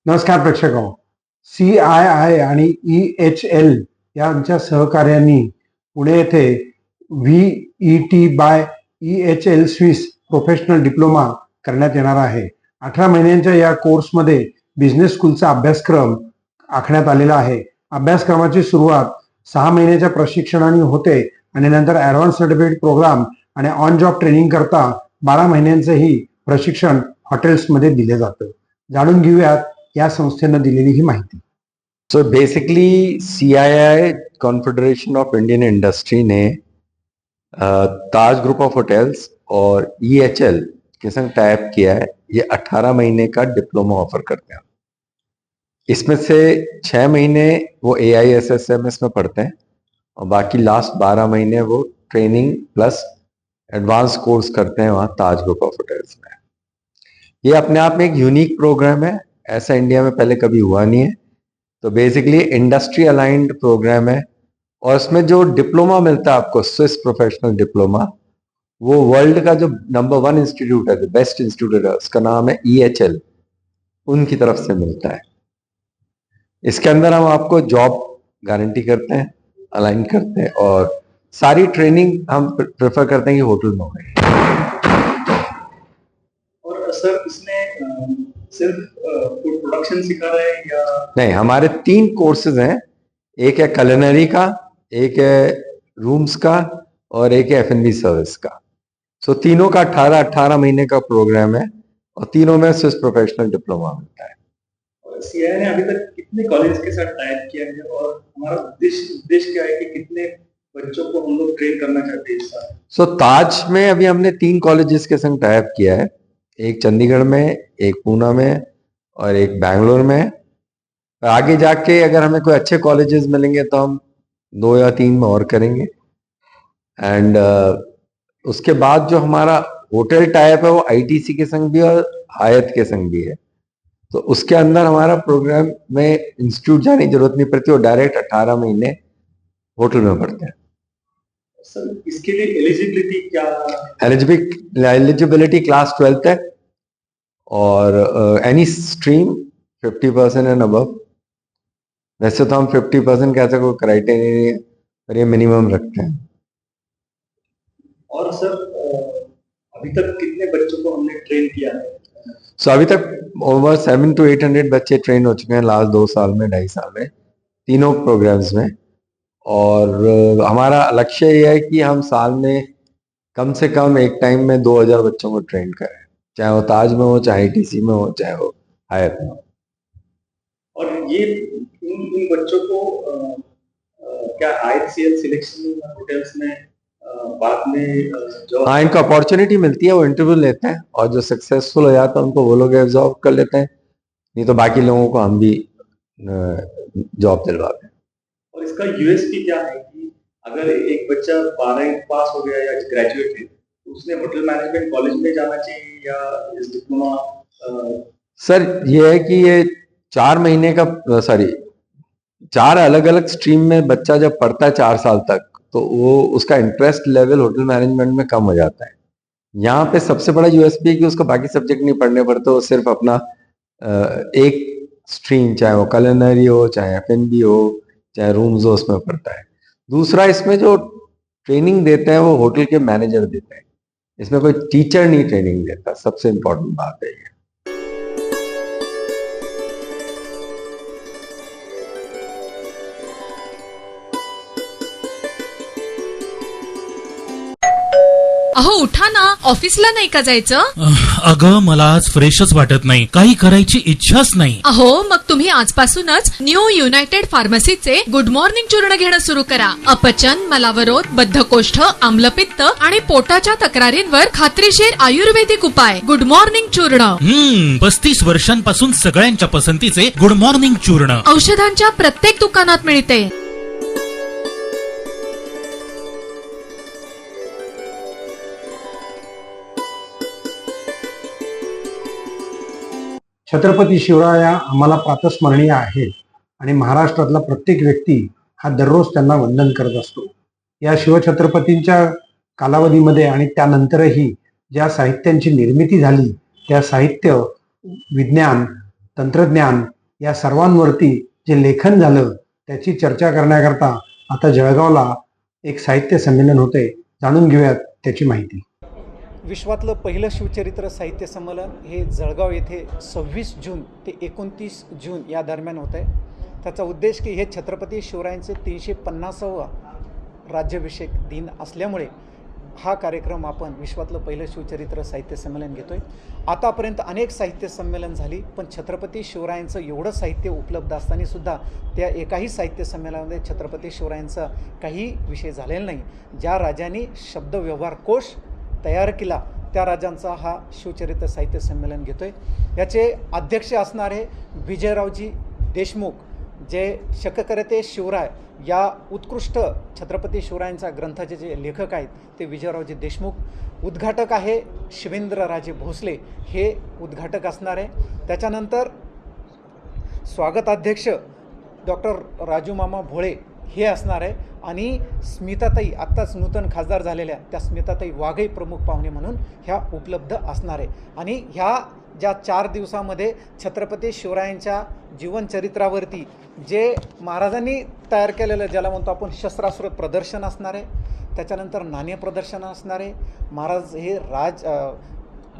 नमस्कार प्रेक्षको. CII आणि EHL यांच्या सहकार्याने पुणे येथे VET by EHL Swiss professional diploma करण्यात येणार आहे. 18 महिन्यांच्या या कोर्समध्ये बिझनेस स्कूलचा अभ्यासक्रम आखण्यात आलेला आहे. अभ्यासक्रमाची सुरुवात 6 महिन्याच्या प्रशिक्षणाने होते आणि नंतर ॲडव्हान्स सर्टिफिकेट प्रोग्राम आणि ऑन जॉब ट्रेनिंग करता 12 महिन्यांचेही प्रशिक्षण हॉटेल्समध्ये दिले जातं. जाणून घेऊयात या संस्थेनं दिलेली ही माहिती. So basically CII confederation of Indian industry ने ताज ग्रुप ऑफ होटल्स और EHL के संग टाइप किया है. ये 18 महीने का डिप्लोमा ऑफर करते हैं. इसमें से 6 महीने वो AISSMS में पढ़ते हैं और बाकी लास्ट 12 महीने वो ट्रेनिंग प्लस एडवांस कोर्स करते हैं वहाँ ताज ग्रुप ऑफ होटल्स में. ये अपने आप में एक यूनिक प्रोग्राम है. ऐसा इंडिया में पहले कभी हुआ नहीं है. तो बेसिकली इंडस्ट्री अलाइंड प्रोग्राम है और इसमें जो डिप्लोमा मिलता है आपको, स्विस प्रोफेशनल डिप्लोमा, वो वर्ल्ड का जो नंबर 1 इंस्टीट्यूट है, जो बेस्ट इंस्टीट्यूट है, उसका नाम है EHL, उनकी तरफ से मिलता है. इसके अंदर हम आपको जॉब गारंटी करते हैं, अलाइन करते हैं और सारी ट्रेनिंग हम प्रेफर करते हैं कि होटल में होगी. और सर इसमें सिर्फ फूड प्रोडक्शन सिखा रहे हैं या नहीं? हमारे 3 कोर्सेज हैं. एक है culinary का, एक है रूम्स का और एक है F&B सर्विस का. सो तीनों का 18 महीने का प्रोग्राम है और तीनों में स्विस प्रोफेशनल डिप्लोमा मिलता है. और CII ने अभी तक कितने कॉलेज के साथ टाइप किया है और हमारा उद्देश्य क्या है कि कितने बच्चों को हम लोग ट्रेन करना चाहते हैं इस साल? सो ताज में अभी हमने 3 कॉलेजेस के संग टाइप किया है. एक चंडीगढ़ में, एक पूना में और एक बैंगलोर में. आगे जाके अगर हमें कोई अच्छे कॉलेजेस मिलेंगे तो हम 2 या 3 में और करेंगे. एंड उसके बाद जो हमारा होटल टाइप है वो ITC के संग भी और हायत के संग भी है. तो उसके अंदर हमारा प्रोग्राम में इंस्टीट्यूट जाने की जरूरत नहीं पड़ती और डायरेक्ट 18 महीने होटल में पढ़ते हैं. सर इसके लिए एलिजिबिलिटी क्या? एलिजिबिलिटी क्लास 12th है और एनी स्ट्रीम 50% एंड अबव. वैसे तो हम 50% का ऐसा कोई क्राइटेरिया नहीं है पर ये मिनिमम रखते हैं. और सर अभी तक कितने बच्चों को हमने ट्रेन किया है? सो अभी तक ओवर 700 to 800 बच्चे ट्रेन हो चुके हैं लास्ट 2 साल में, 2.5 साल में, तीनों प्रोग्राम्स में. और हमारा लक्ष्य ये है कि हम साल में कम से कम एक टाइम में 2000 बच्चों को ट्रेन करें, चाहे वो ताज में हो, चाहे ITC में हो, चाहे वो हायत में हो. और ये इन बच्चों को क्या IHCL सिलेक्शन होटल्स में बाद में जो हाँ, इनको अपॉर्चुनिटी मिलती है, वो इंटरव्यू लेते हैं और जो सक्सेसफुल हो जाता है उनको वो लोग एब्जॉर्व कर लेते हैं. नहीं तो बाकी लोगों को हम भी जॉब दिलवाते हैं. और इसका USP क्या है कि अगर एक बच्चा 12वीं पास हो गया या ग्रेजुएट है तो उसने होटल मैनेजमेंट कॉलेज में जाना चाहिए या इस डिप्लोमा? सर ये है कि ये 4 महीने का 4 अलग अलग स्ट्रीम में बच्चा जब पढ़ता है 4 साल तक, तो वो उसका इंटरेस्ट लेवल होटल मैनेजमेंट में कम हो जाता है. यहाँ पे सबसे बड़ा USP है कि उसको बाकी सब्जेक्ट नहीं पढ़ने पड़ते. वो सिर्फ अपना एक स्ट्रीम, चाहे वो culinary हो, चाहे F&B हो, चाहे रूम्स हो, उसमें पढ़ता है. दूसरा, इसमें जो ट्रेनिंग देते हैं वो होटल के मैनेजर देते हैं. इसमें कोई टीचर नहीं ट्रेनिंग देता. सबसे इम्पोर्टेंट बात है ये. अहो उठा ना, ऑफिसला नाही का जायचं? अगं मला आज फ्रेशच वाटत नाही, काही करायची इच्छाच नाही. अहो मग तुम्ही आजपासूनच न्यू युनायटेड फार्मसीचे गुड मॉर्निंग चूर्ण घेणं सुरू करा. अपचन, मलावरोध, बद्धकोष्ठ, आम्लपित्त आणि पोटाच्या तक्रारींवर खात्रीशीर आयुर्वेदिक उपाय. गुड मॉर्निंग चूर्ण. 35 वर्षांपासून सगळ्यांच्या पसंतीचे गुड मॉर्निंग चूर्ण औषधांच्या प्रत्येक दुकानात मिळते. छत्रपती शिवराया आम्हाला प्रातस्मरणीय आहेत आणि महाराष्ट्रातला प्रत्येक व्यक्ती हा दररोज त्यांना वंदन करत असतो. या शिवछत्रपतींच्या कालावधीमध्ये आणि त्यानंतरही ज्या साहित्यांची निर्मिती झाली त्या साहित्य, विज्ञान, तंत्रज्ञान या सर्वांवरती जे लेखन झालं त्याची चर्चा करण्याकरता आता जळगावला एक साहित्य संमेलन होते. जाणून घेऊयात त्याची माहिती. विश्वातलं पहिलं शिवचरित्र साहित्य संमेलन हे जळगाव येथे 26 जून ते 29 जून या दरम्यान होत आहे. त्याचा उद्देश की हे छत्रपती शिवरायांचे 350वा राज्याभिषेक दिन असल्यामुळे हा कार्यक्रम आपण विश्वातलं पहिलं शिवचरित्र साहित्य संमेलन घेतो आहे. आतापर्यंत अनेक साहित्य संमेलन झाली, पण छत्रपती शिवरायांचं एवढं साहित्य उपलब्ध असतानासुद्धा त्या एकाही साहित्य संमेलनामध्ये छत्रपती शिवरायांचा काही विषय झालेला नाही. ज्या राजांनी शब्दव्यवहार कोश तयार केला त्या राजांचा हा शिवचरित्र साहित्य संमेलन घेतो आहे. याचे अध्यक्ष असणारे विजयरावजी देशमुख, जे शककरते शिवराय या उत्कृष्ट छत्रपती शिवरायांच्या ग्रंथाचे जे लेखक आहेत ते विजयरावजी देशमुख. उद्घाटक आहे शिवेंद्रराजे भोसले, हे उद्घाटक असणार आहे. त्याच्यानंतर स्वागताध्यक्ष डॉक्टर राजू मामा भोळे हे असणार आहे आणि स्मिताताई, आत्ताच नूतन खासदार झालेल्या त्या स्मिताताई वाघही प्रमुख पाहुणे म्हणून ह्या उपलब्ध असणार आहे. आणि ह्या ज्या 4 दिवसामध्ये छत्रपती शिवरायांच्या जीवनचरित्रावरती जे महाराजांनी तयार केलेलं, ज्याला म्हणतो आपण शस्त्रास्त्र प्रदर्शन असणार आहे. त्याच्यानंतर नाणे प्रदर्शन असणार आहे. महाराज हे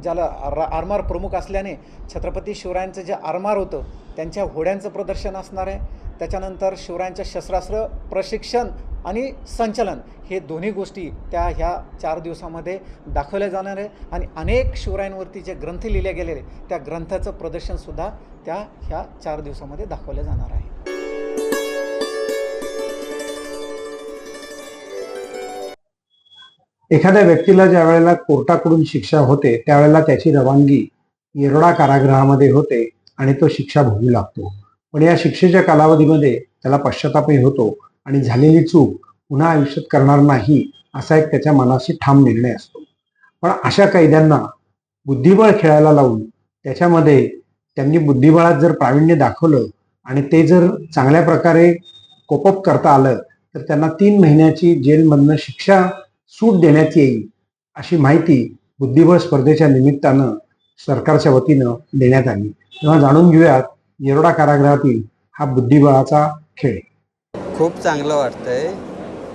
ज्याला आरमार प्रमुख असल्याने छत्रपती शिवरायांचं जे आरमार होतं त्यांच्या घोड्यांचं प्रदर्शन असणार आहे. त्याच्यानंतर शिवरायांच्या शस्त्रास्त्र प्रशिक्षण आणि संचलन हे दोन्ही गोष्टी ह्या 4 दिवसामध्ये दाखवल्या जाणार आहे. आणि अनेक शिवरायांवरती जे ग्रंथ लिहिले गेलेले त्या ग्रंथाचं प्रदर्शनसुद्धा ह्या 4 दिवसामध्ये दाखवलं जाणार आहे. एखाद्या व्यक्तीला ज्या वेळेला कोर्टाकडून शिक्षा होते त्यावेळेला त्याची रवानगी येरवडा कारागृहामध्ये होते आणि तो शिक्षा भोगू लागतो. पण या शिक्षेच्या कालावधीमध्ये त्याला पश्चातापही होतो आणि झालेली चूक पुन्हा आयुष्यात करणार नाही असा एक त्याच्या मनाशी ठाम निर्णय असतो. पण अशा कैद्यांना बुद्धिबळ खेळायला लावून त्याच्यामध्ये त्यांनी बुद्धिबळात जर प्रावीण्य दाखवलं आणि ते जर चांगल्या प्रकारे कोपअप करता आलं तर त्यांना 3 महिन्याची जेलमधनं शिक्षा सूट देण्यात येईल अशी माहिती बुद्धिबळ स्पर्धेच्या निमित्तानं सरकारच्या वतीनं देण्यात आली. तेव्हा जाणून घेऊयात येरवडा कारागृहातील हा बुद्धिबळाचा खेळ. खूप चांगलं वाटतंय.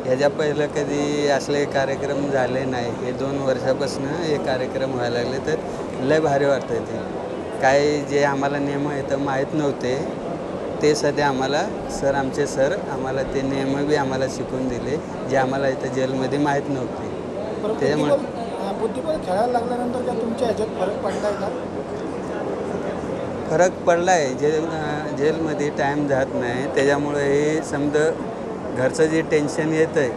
ह्याच्या पहिलं कधी असले कार्यक्रम झाले नाही. हे 2 वर्षापासून हे कार्यक्रम व्हायला लागले तर लय भारी वाटतंय. ते काय जे आम्हाला नियम आहेत माहीत नव्हते ते सध्या आम्हाला आमचे सर आम्हाला ते नियम बी आम्हाला शिकून दिले जे आम्हाला इथं जेलमध्ये माहीत नव्हते. त्याच्यामुळे बुद्धिबळ खेळायला लागल्यानंतर का तुमच्या ह्याच्यात फरक पडलाय का? फरक पडला आहे. जेलमध्ये टाईम जात नाही त्याच्यामुळे हे समजा घरचं जे टेन्शन येतं आहे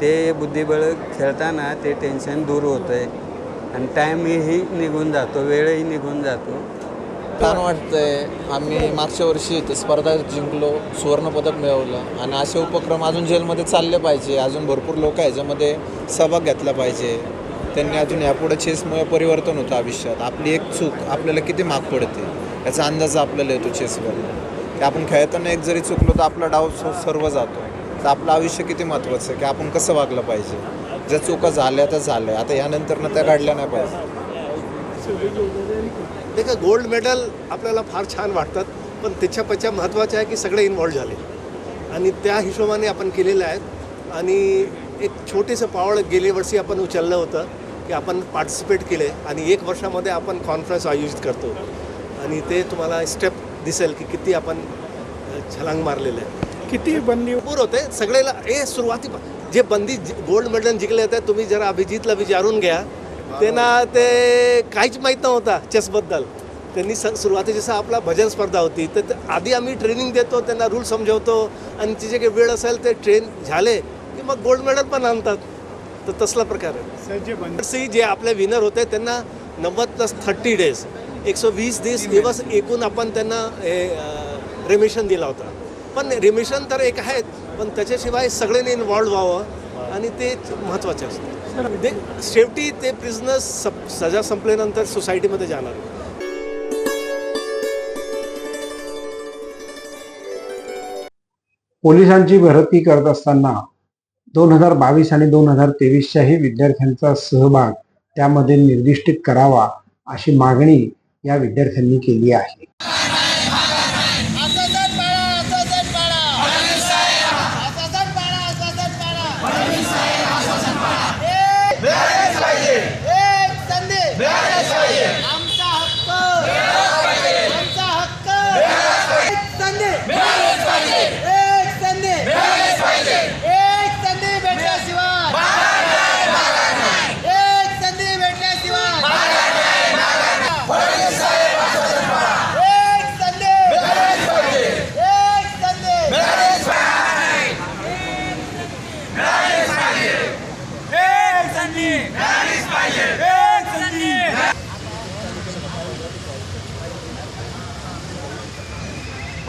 ते बुद्धिबळ खेळताना ते टेन्शन दूर होतं आहे आणि टाईमही निघून जातो, वेळही निघून जातो. छान वाटतंय. आम्ही मागच्या वर्षी इथे स्पर्धा जिंकलो, सुवर्णपदक मिळवलं आणि असे उपक्रम अजून जेलमध्ये चालले पाहिजे. अजून भरपूर लोक याच्यामध्ये सहभाग घेतला पाहिजे. त्यांनी अजून यापुढे चेसमुळे परिवर्तन होतं आयुष्यात. आपली एक चूक आपल्याला किती माग पडते याचा अंदाज आपल्याला येतो चेसवर. की आपण खेळताना एक जरी चुकलो तर आपला डाव सर्व जातो. तर आपलं आयुष्य किती महत्त्वाचं आहे की आपण कसं वागलं पाहिजे. ज्या चुका झाल्या तर झाल्या, आता यानंतर त्या काढल्या नाही पाहिजे. ते का गोल्ड मेडल आपल्याला फार छान वाटतात, पण त्याच्यापेक्षा महत्त्वाचं आहे की सगळे इन्व्हॉल्व झाले आणि त्या हिशोबाने आपण केलेलं आहे. आणि एक छोटेसं पावळ गेल्या वर्षी आपण उचललं होतं की आपण पार्टिसिपेट केले आणि 1 वर्षामध्ये आपण कॉन्फरन्स आयोजित करतो आणि ते तुम्हाला स्टेप दिसेल की किती आपण छलांग मारलेलं आहे. किती बंदी पूर होते सगळेला. सुरुवाती जे बंदी गोल्ड मेडल जिंकले होते तुम्ही जरा अभिजितला विचारून घ्या, त्यांना ते काहीच माहीत नव्हता चेसबद्दल. त्यांनी सुरुवाती जसं आपला भजन स्पर्धा होती तर आधी आम्ही ट्रेनिंग देतो, त्यांना रूल समजवतो आणि तिचे काही वेळ असेल ते ट्रेन झाले की मग गोल्ड मेडल पण आणतात. तर तसला प्रकार आहे. जे आपले विनर होते त्यांना 90+30 days 120 दिवस एकूण आपण त्यांना रिमिशन दिला होता. पण रिमिशन तर एक आहेत, पण त्याच्याशिवाय सगळ्यांनी इन्व्हॉल्व व्हावं आणि ते महत्त्वाचे असतं. शेवटी ते प्रिझनर्स सजा संपल्यानंतर सोसायटीमध्ये जाणार. पोलिसांची भरती करत असताना 2022 आणि 2023च्याही विद्यार्थ्यांचा सहभाग त्यामध्ये निर्दिष्टित करावा अशी मागणी या विद्यार्थ्यांनी केली आहे.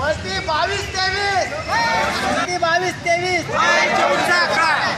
22-23